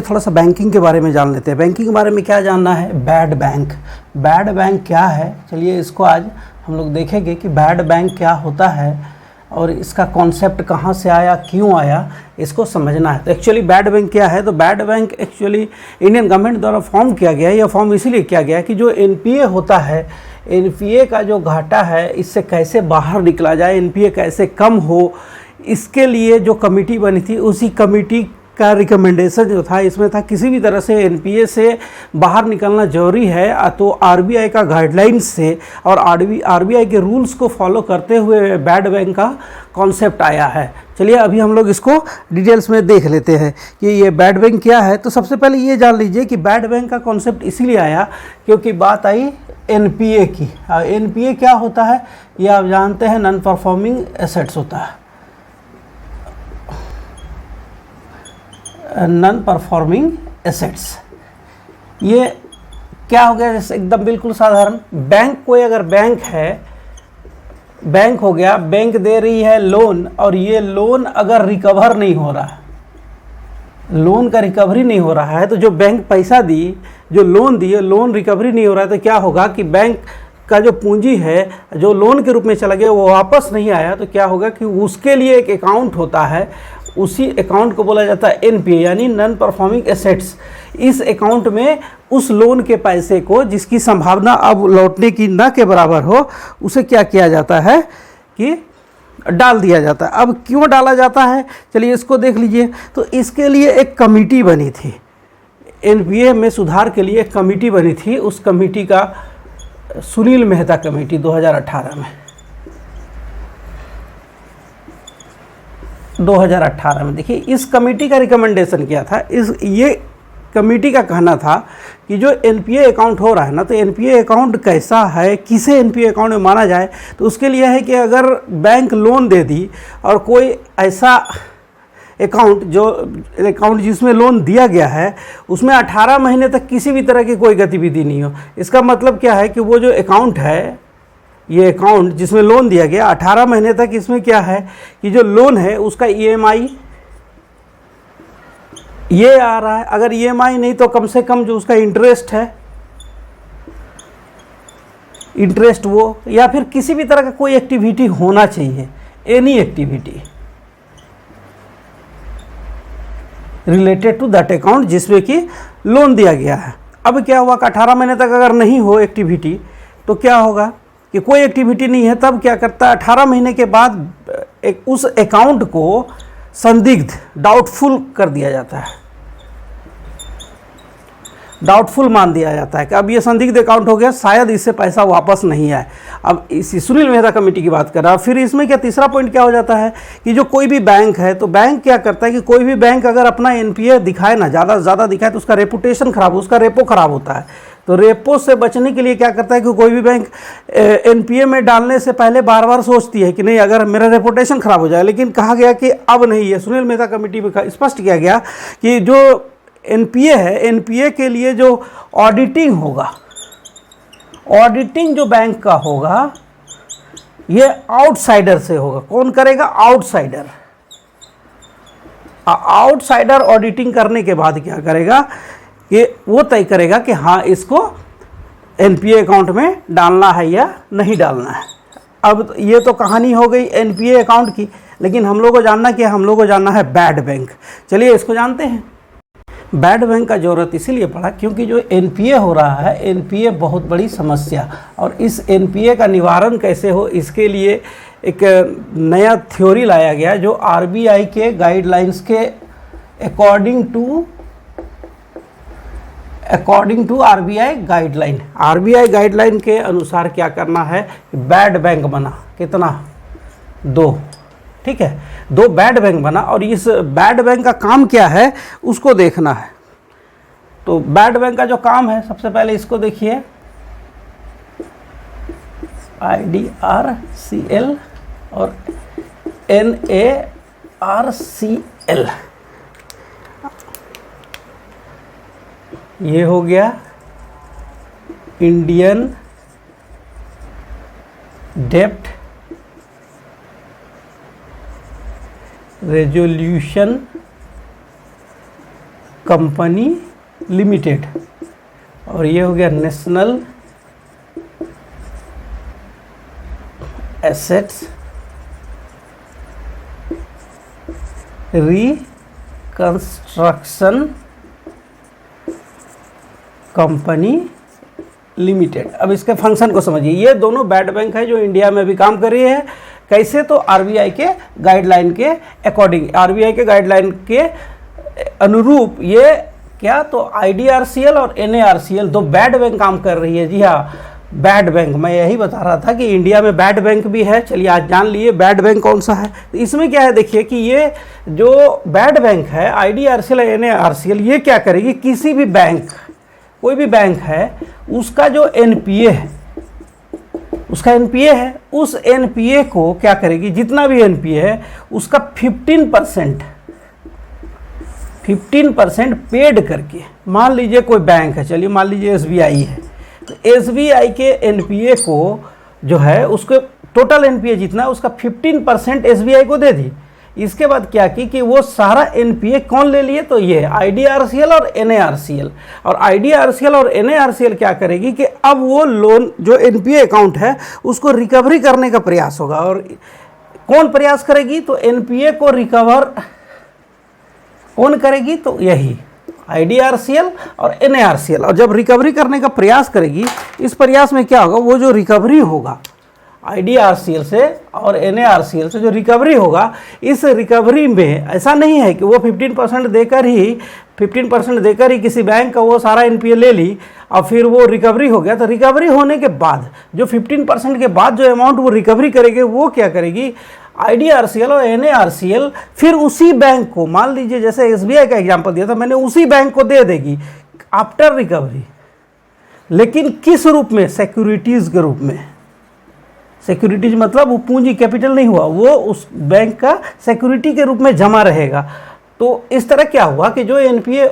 थोड़ा सा बैंकिंग के बारे में जान लेते हैं। बैंकिंग के बारे में क्या जानना है? Bad bank. बैड बैंक क्या है, चलिए इसको आज हम लोग देखेंगे कि बैड बैंक क्या होता है और इसका कॉन्सेप्ट कहाँ से आया, क्यों आया, इसको समझना है। तो एक्चुअली बैड बैंक क्या है? तो bad bank actually Indian government द्वारा फॉर्म किया गया है। यह फॉर्म इसीलिए किया गया है कि जो एनपीए होता है, एनपीए का जो घाटा है इससे कैसे बाहर निकला जाए, एनपीए कैसे कम हो, इसके लिए जो कमेटी बनी थी उसी कमेटी का रिकमेंडेशन जो था इसमें था किसी भी तरह से एनपीए से बाहर निकलना जरूरी है तो आरबीआई का गाइडलाइंस से और आरबीआई के रूल्स को फॉलो करते हुए बैड बैंक का कॉन्सेप्ट आया है। चलिए अभी हम लोग इसको डिटेल्स में देख लेते हैं कि ये बैड बैंक क्या है। तो सबसे पहले ये जान लीजिए कि बैड बैंक का कॉन्सेप्ट इसीलिए आया क्योंकि बात आई एनपीए की। एनपीए क्या होता है ये आप जानते हैं, नॉन परफॉर्मिंग एसेट्स होता है। नॉन परफॉर्मिंग एसेट्स ये क्या हो गया? जैसे एकदम बिल्कुल साधारण बैंक, कोई अगर बैंक है, बैंक हो गया, बैंक दे रही है लोन और ये लोन अगर रिकवर नहीं हो रहा है, लोन का रिकवरी नहीं हो रहा है, तो जो बैंक पैसा दी, जो लोन दिए, लोन रिकवरी नहीं हो रहा है, तो क्या होगा कि बैंक का जो पूंजी है जो लोन के रूप में चला गया वो वापस नहीं आया, तो क्या होगा कि उसके लिए एक अकाउंट होता है, उसी अकाउंट को बोला जाता है एनपीए यानी नॉन परफॉर्मिंग एसेट्स। इस अकाउंट में उस लोन के पैसे को जिसकी संभावना अब लौटने की न के बराबर हो उसे क्या किया जाता है कि डाल दिया जाता है। अब क्यों डाला जाता है चलिए इसको देख लीजिए। तो इसके लिए एक कमेटी बनी थी, एनपीए में सुधार के लिए एक कमेटी बनी थी। उस कमेटी का सुनील मेहता कमेटी 2018 में देखिए इस कमेटी का रिकमेंडेशन क्या था। ये कमेटी का कहना था कि जो एनपीए अकाउंट हो रहा है ना, तो एनपीए अकाउंट कैसा है, किसे एनपीए अकाउंट में माना जाए, तो उसके लिए है कि अगर बैंक लोन दे दी और कोई ऐसा अकाउंट जिसमें लोन दिया गया है उसमें 18 महीने तक किसी भी तरह की कोई गतिविधि नहीं हो। इसका मतलब क्या है कि वो जो अकाउंट है, ये अकाउंट जिसमें लोन दिया गया 18 महीने तक, इसमें क्या है कि जो लोन है उसका ईएमआई ये आ रहा है, अगर ईएमआई नहीं तो कम से कम जो उसका इंटरेस्ट है, इंटरेस्ट वो, या फिर किसी भी तरह का कोई एक्टिविटी होना चाहिए, any activity related to that account जिसमें कि लोन दिया गया है। अब क्या हुआ कि 18 महीने तक अगर नहीं हो एक्टिविटी तो क्या होगा कि कोई एक्टिविटी नहीं है, तब क्या करता है 18 महीने के बाद उस अकाउंट को संदिग्ध, डाउटफुल कर दिया जाता है, डाउटफुल मान दिया जाता है कि अब ये संदिग्ध अकाउंट हो गया, शायद इससे पैसा वापस नहीं आए। अब इसी सुनील मेहता कमेटी की बात कर रहा है। फिर इसमें क्या तीसरा पॉइंट क्या हो जाता है कि जो कोई भी बैंक है, तो बैंक क्या करता है कि कोई भी बैंक अगर अपना एनपीए दिखाए ना, ज़्यादा से ज़्यादा दिखाए, तो उसका रेपुटेशन खराब, उसका रेपो खराब होता है। तो रेपो से बचने के लिए क्या करता है कि कोई भी बैंक एनपीए में डालने से पहले बार बार सोचती है कि नहीं अगर मेरा रेपुटेशन खराब हो जाए। लेकिन कहा गया कि अब नहीं है, सुनील मेहता कमेटी में स्पष्ट किया गया कि जो एनपीए है, एनपीए के लिए जो ऑडिटिंग होगा, ऑडिटिंग जो बैंक का होगा ये आउटसाइडर से होगा। कौन करेगा? आउटसाइडर। आउटसाइडर ऑडिटिंग करने के बाद क्या करेगा कि वो तय करेगा कि हाँ इसको एनपीए अकाउंट में डालना है या नहीं डालना है। अब ये तो कहानी हो गई एनपीए अकाउंट की, लेकिन हम लोग को जानना क्या, हम लोग को जानना है बैड बैंक। चलिए इसको जानते हैं। बैड बैंक का ज़रूरत इसीलिए पड़ा क्योंकि जो एनपीए हो रहा है, एनपीए बहुत बड़ी समस्या, और इस एनपीए का निवारण कैसे हो इसके लिए एक नया थ्योरी लाया गया जो आरबीआई के गाइडलाइंस के अकॉर्डिंग टू आरबीआई गाइडलाइन के अनुसार क्या करना है, बैड बैंक बना। कितना? 2, ठीक है, 2 बैड बैंक बना, और इस बैड बैंक का काम क्या है उसको देखना है। तो बैड बैंक का जो काम है, सबसे पहले इसको देखिए, IDRCL और NARCL, ये हो गया इंडियन डेब्ट रेजोल्यूशन कंपनी लिमिटेड, और ये हो गया national assets reconstruction company limited. अब इसके फंक्शन को समझिए। ये दोनों बैड बैंक है जो इंडिया में भी काम कर रही है। कैसे? तो आरबीआई के गाइडलाइन के अकॉर्डिंग, आरबीआई के गाइडलाइन के अनुरूप ये क्या, तो आईडीआरसीएल और एनएआरसीएल दो बैड बैंक काम कर रही है। जी हाँ, बैड बैंक, मैं यही बता रहा था कि इंडिया में बैड बैंक भी है। चलिए आज जान लिए बैड बैंक कौन सा है। तो इसमें क्या है, देखिए कि ये जो बैड बैंक है आईडीआरसीएल एनएआरसीएल, ये क्या करेगी, किसी भी बैंक, कोई भी बैंक है उसका जो एनपीए है, उसका एनपीए है, उस एनपीए को क्या करेगी, जितना भी एनपीए है उसका 15% पेड करके, मान लीजिए कोई बैंक है, चलिए मान लीजिए एसबीआई है, तो एसबीआई के एनपीए को जो है, उसको टोटल एनपीए जितना है उसका 15% एसबीआई को दे दी। इसके बाद क्या की कि वो सारा एनपीए कौन ले लिए, तो ये आईडीआरसीएल और एनएआरसीएल। और आईडीआरसीएल और एनएआरसीएल क्या करेगी कि अब वो लोन जो एनपीए अकाउंट है उसको रिकवरी करने का प्रयास होगा। और कौन प्रयास करेगी, तो एनपीए को रिकवर कौन करेगी, तो यही आईडीआरसीएल और एनएआरसीएल। और जब रिकवरी करने का प्रयास करेगी, इस प्रयास में क्या होगा, वो जो रिकवरी होगा आईडीआरसीएल से और एनएआरसीएल से जो रिकवरी होगा, इस रिकवरी में ऐसा नहीं है कि वो 15% देकर ही किसी बैंक का वो सारा एनपीए ले ली और फिर वो रिकवरी हो गया। तो रिकवरी होने के बाद जो 15% के बाद जो अमाउंट वो रिकवरी करेगी, वो क्या करेगी, आईडीआरसीएल और एनएआरसीएल फिर उसी बैंक को, मान लीजिए जैसे एसबीआई का एग्जांपल दिया था मैंने, उसी बैंक को दे देगी आफ्टर रिकवरी। लेकिन किस रूप में, सिक्योरिटीज़ के रूप में। सिक्योरिटीज मतलब वो पूंजी कैपिटल नहीं हुआ, वो उस बैंक का सिक्योरिटी के रूप में जमा रहेगा। तो इस तरह क्या हुआ कि जो एनपीए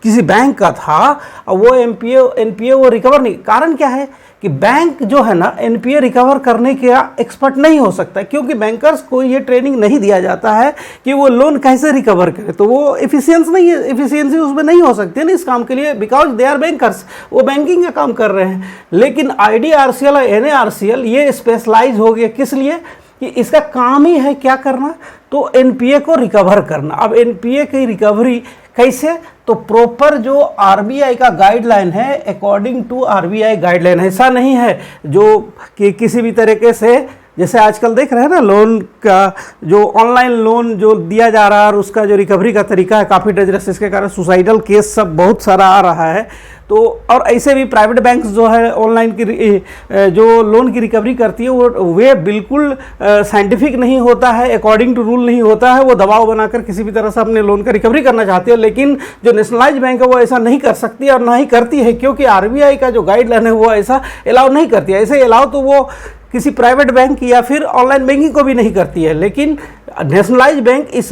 किसी बैंक का था, वो एनपीए वो रिकवर नहीं, कारण क्या है कि बैंक जो है ना एनपीए रिकवर करने का एक्सपर्ट नहीं हो सकता, क्योंकि बैंकर्स को ये ट्रेनिंग नहीं दिया जाता है कि वो लोन कैसे रिकवर करे। तो वो एफिशिएंसी उसमें नहीं हो सकती है ना इस काम के लिए, बिकॉज दे आर बैंकर्स, वो बैंकिंग का काम कर रहे हैं। लेकिन आईडीआरसीएल और एनएआरसीएल ये स्पेशलाइज हो गया, किस लिए कि इसका काम ही है क्या करना, तो एनपीए को रिकवर करना। अब एनपीए की रिकवरी कैसे, तो प्रॉपर जो आरबीआई का गाइडलाइन है, अकॉर्डिंग टू आरबीआई गाइडलाइन। ऐसा नहीं है जो कि किसी भी तरीके से, जैसे आजकल देख रहे हैं ना लोन का जो ऑनलाइन लोन जो दिया जा रहा है और उसका जो रिकवरी का तरीका है काफ़ी डेंजरस, इसके कारण सुसाइडल केस सब बहुत सारा आ रहा है। तो और ऐसे भी प्राइवेट बैंक्स जो है ऑनलाइन की जो लोन की रिकवरी करती है वे बिल्कुल साइंटिफिक नहीं होता है, अकॉर्डिंग टू रूल नहीं होता है। वो दबाव बनाकर किसी भी तरह से अपने लोन का रिकवरी करना चाहती है, लेकिन जो नेशनलाइज बैंक है वो ऐसा नहीं कर सकती और ना ही करती है, क्योंकि आरबीआई का जो गाइडलाइन है वो ऐसा अलाउ नहीं करती है। ऐसे अलाउ तो वो किसी प्राइवेट बैंक या फिर ऑनलाइन बैंकिंग को भी नहीं करती है, लेकिन नेशनलाइज बैंक इस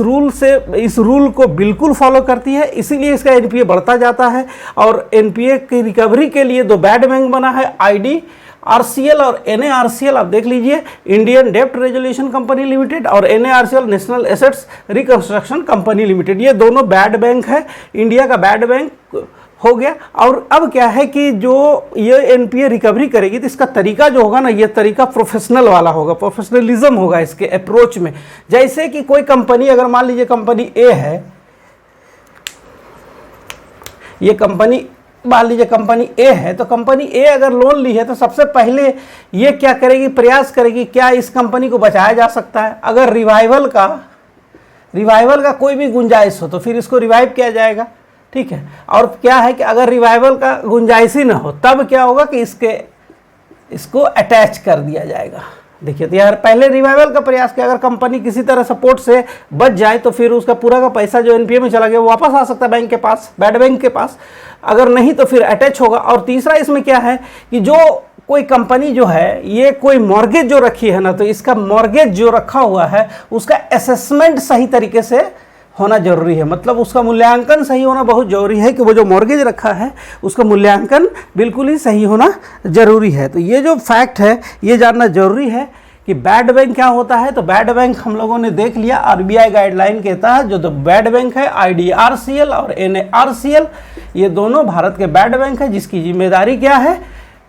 रूल को बिल्कुल फॉलो करती है, इसीलिए इसका एनपीए बढ़ता जाता है। और एनपीए की रिकवरी के लिए दो बैड बैंक बना है, आईडीआरसीएल और एनएआरसीएल। आप देख लीजिए, इंडियन डेप्ट रेजोल्यूशन कंपनी लिमिटेड और NARCL national assets reconstruction company limited, ये दोनों बैड बैंक है, इंडिया का बैड बैंक हो गया। और अब क्या है कि जो ये एनपीए रिकवरी करेगी तो इसका तरीका जो होगा ना, ये तरीका प्रोफेशनल वाला होगा, प्रोफेशनलिज्म होगा इसके अप्रोच में। जैसे कि कोई कंपनी, अगर मान लीजिए कंपनी ए है, ये कंपनी मान लीजिए कंपनी ए है, तो कंपनी ए अगर लोन ली है तो सबसे पहले ये क्या करेगी, प्रयास करेगी क्या इस कंपनी को बचाया जा सकता है। अगर रिवाइवल का कोई भी गुंजाइश हो तो फिर इसको रिवाइव किया जाएगा, ठीक है। और क्या है कि अगर रिवाइवल का गुंजाइश ही ना हो तब क्या होगा कि इसको अटैच कर दिया जाएगा। देखिए तो यार पहले रिवाइवल का प्रयास किया, अगर कंपनी किसी तरह सपोर्ट से बच जाए तो फिर उसका पूरा का पैसा जो एनपीए में चला गया वो वापस आ सकता है बैंक के पास, बैड बैंक के पास। अगर नहीं तो फिर अटैच होगा। और तीसरा इसमें क्या है कि जो कोई कंपनी जो है ये कोई मॉर्गेज जो रखी है ना, तो इसका मॉर्गेज जो रखा हुआ है उसका असेसमेंट सही तरीके से होना जरूरी है, मतलब उसका मूल्यांकन सही होना बहुत जरूरी है कि वो जो मॉर्गेज रखा है उसका मूल्यांकन बिल्कुल ही सही होना जरूरी है। तो ये जो फैक्ट है ये जानना जरूरी है कि बैड बैंक क्या होता है। तो बैड बैंक हम लोगों ने देख लिया, आरबीआई गाइडलाइन के तहत जो बैड बैंक है आईडीआरसीएल और एनआरसीएल, ये दोनों भारत के बैड बैंक है। जिसकी जिम्मेदारी क्या है,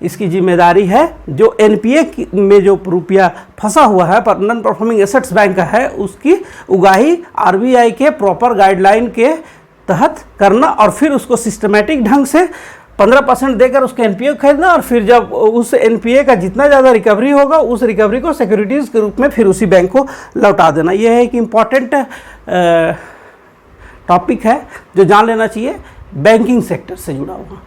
इसकी जिम्मेदारी है जो एनपीए में जो रुपया फंसा हुआ है पर नॉन परफॉर्मिंग एसेट्स बैंक का है, उसकी उगाही आरबीआई के प्रॉपर गाइडलाइन के तहत करना और फिर उसको सिस्टमेटिक ढंग से 15% देकर उसके एनपीए खरीदना, और फिर जब उस एनपीए का जितना ज़्यादा रिकवरी होगा उस रिकवरी को सिक्योरिटीज़ के रूप में फिर उसी बैंक को लौटा देना। यह एक इम्पॉर्टेंट टॉपिक है जो जान लेना चाहिए, बैंकिंग सेक्टर से जुड़ा हुआ।